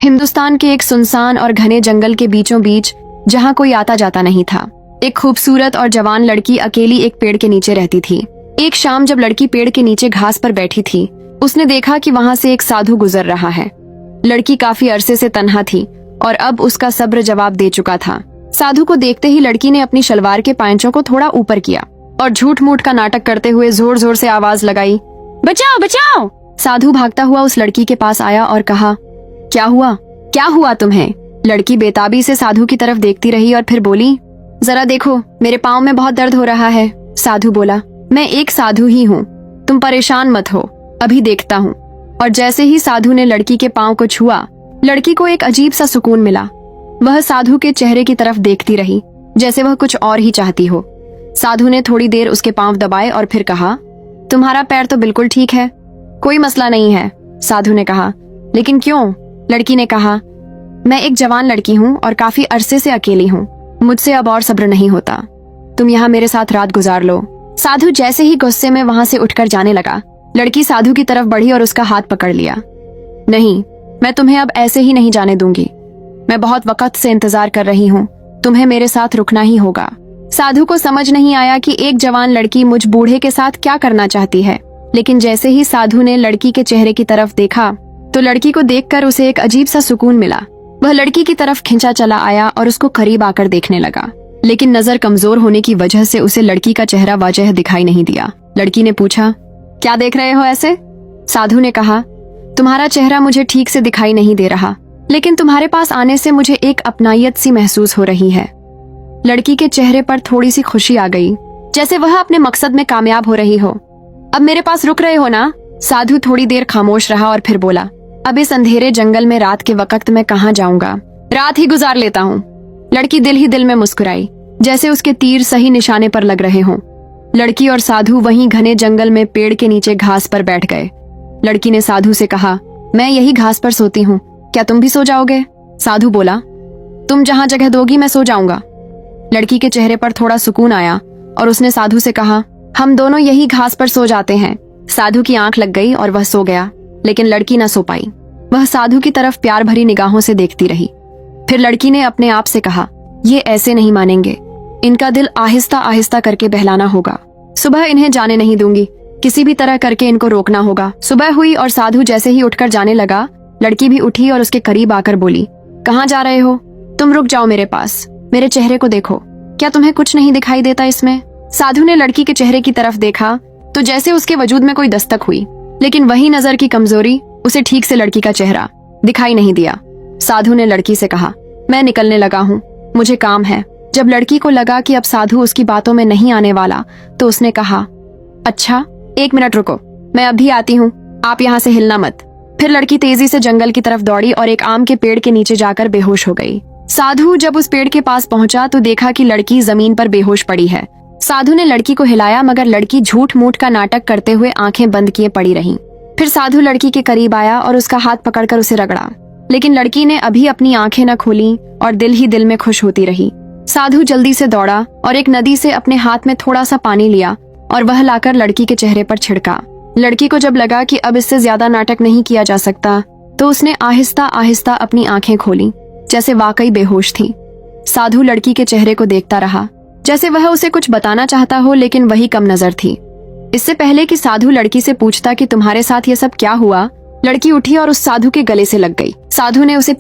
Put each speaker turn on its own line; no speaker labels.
हिंदुस्तान के एक सुनसान और घने जंगल के बीचों बीच, जहाँ कोई आता जाता नहीं था, एक खूबसूरत और जवान लड़की अकेली एक पेड़ के नीचे रहती थी। एक शाम जब लड़की पेड़ के नीचे घास पर बैठी थी, उसने देखा कि वहाँ से एक साधु गुजर रहा है। लड़की काफी अरसे से तन्हा थी और अब उसका सब्र जवाब दे चुका था। साधु को देखते ही लड़की ने अपनी शलवार के पांचों को थोड़ा ऊपर किया और झूठ मूठ का नाटक करते हुए जोर जोर से आवाज लगाई, बचाओ बचाओ। साधु भागता हुआ उस लड़की के पास आया और कहा, क्या हुआ तुम्हें? लड़की बेताबी से साधु की तरफ देखती रही और फिर बोली, जरा देखो, मेरे पाँव में बहुत दर्द हो रहा है। साधु बोला, मैं एक साधु ही हूँ, तुम परेशान मत हो, अभी देखता हूँ। और जैसे ही साधु ने लड़की के पाँव को छुआ, लड़की को एक अजीब सा सुकून मिला। वह साधु के चेहरे की तरफ देखती रही, जैसे वह कुछ और ही चाहती हो। साधु ने थोड़ी देर उसके पाँव दबाए और फिर कहा, तुम्हारा पैर तो बिल्कुल ठीक है, कोई मसला नहीं है। साधु ने कहा, लेकिन क्यों? लड़की ने कहा, मैं एक जवान लड़की हूँ और काफी अरसे से अकेली हूँ, मुझसे अब और सब्र नहीं होता, तुम यहाँ मेरे साथ रात गुजार लो। साधु जैसे ही गुस्से में वहाँ से उठकर जाने लगा, लड़की साधु की तरफ बढ़ी और उसका हाथ पकड़ लिया। नहीं, मैं तुम्हें अब ऐसे ही नहीं जाने दूंगी, मैं बहुत वक्त से इंतजार कर रही हूँ, तुम्हें मेरे साथ रुकना ही होगा। साधु को समझ नहीं आया कि एक जवान लड़की मुझ बूढ़े के साथ क्या करना चाहती है, लेकिन जैसे ही साधु ने लड़की के चेहरे की तरफ देखा तो लड़की को देखकर उसे एक अजीब सा सुकून मिला। वह लड़की की तरफ खिंचा चला आया और उसको करीब आकर देखने लगा, लेकिन नजर कमजोर होने की वजह से उसे लड़की का चेहरा वाजह दिखाई नहीं दिया। लड़की ने पूछा, क्या देख रहे हो ऐसे? साधु ने कहा, तुम्हारा चेहरा मुझे ठीक से दिखाई नहीं दे रहा, लेकिन तुम्हारे पास आने से मुझे एक अपनायत सी महसूस हो रही है। लड़की के चेहरे पर थोड़ी सी खुशी आ गई, जैसे वह अपने मकसद में कामयाब हो रही हो। अब मेरे पास रुक रहे हो ना? साधु थोड़ी देर खामोश रहा और फिर बोला, अब इस अंधेरे जंगल में रात के वक्त मैं कहाँ जाऊंगा, रात ही गुजार लेता हूँ। लड़की दिल ही दिल में मुस्कुराई, जैसे उसके तीर सही निशाने पर लग रहे हों। लड़की और साधु वहीं घने जंगल में पेड़ के नीचे घास पर बैठ गए। लड़की ने साधु से कहा, मैं यही घास पर सोती हूँ, क्या तुम भी सो जाओगे? साधु बोला, तुम जहाँ जगह दोगी मैं सो जाऊंगा। लड़की के चेहरे पर थोड़ा सुकून आया और उसने साधु से कहा, हम दोनों यही घास पर सो जाते हैं। साधु की आंख लग गई और वह सो गया, लेकिन लड़की न सो पाई। वह साधु की तरफ प्यार भरी निगाहों से देखती रही। फिर लड़की ने अपने आप से कहा, ये ऐसे नहीं मानेंगे, इनका दिल आहिस्ता आहिस्ता करके बहलाना होगा। सुबह इन्हें जाने नहीं दूंगी, किसी भी तरह करके इनको रोकना होगा। सुबह हुई और साधु जैसे ही उठकर जाने लगा, लड़की भी उठी और उसके करीब आकर बोली, कहाँ जा रहे हो? तुम रुक जाओ मेरे पास, मेरे चेहरे को देखो, क्या तुम्हें कुछ नहीं दिखाई देता इसमें? साधु ने लड़की के चेहरे की तरफ देखा तो जैसे उसके वजूद में कोई दस्तक हुई, लेकिन वही नजर की कमजोरी, उसे ठीक से लड़की का चेहरा दिखाई नहीं दिया। साधु ने लड़की से कहा, मैं निकलने लगा हूँ, मुझे काम है। जब लड़की को लगा कि अब साधु उसकी बातों में नहीं आने वाला, तो उसने कहा, अच्छा 1 मिनट रुको, मैं अभी आती हूँ, आप यहाँ से हिलना मत। फिर लड़की तेजी से जंगल की तरफ दौड़ी और एक आम के पेड़ के नीचे जाकर बेहोश हो गई। साधु जब उस पेड़ के पास पहुंचा तो देखा कि लड़की जमीन पर बेहोश पड़ी है। साधु ने लड़की को हिलाया, मगर लड़की झूठ मूठ का नाटक करते हुए आंखें बंद किए पड़ी रही। फिर साधु लड़की के करीब आया और उसका हाथ पकड़कर उसे रगड़ा, लेकिन लड़की ने अभी अपनी आंखें न खोली और दिल ही दिल में खुश होती रही। साधु जल्दी से दौड़ा और एक नदी से अपने हाथ में थोड़ा सा पानी लिया और वह लाकर लड़की के चेहरे पर छिड़का। लड़की को जब लगा कि अब इससे ज्यादा नाटक नहीं किया जा सकता, तो उसने आहिस्ता आहिस्ता अपनी आंखें खोली, जैसे वाकई बेहोश थी। साधु लड़की के चेहरे को देखता रहा, जैसे वह उसे कुछ बताना चाहता हो, लेकिन वही कम नजर थी। इससे पहले कि साधु लड़की से पूछता कि तुम्हारे साथ ये सब क्या हुआ, लड़की उठी और उस साधु के गले से लग गई। साधु ने उसे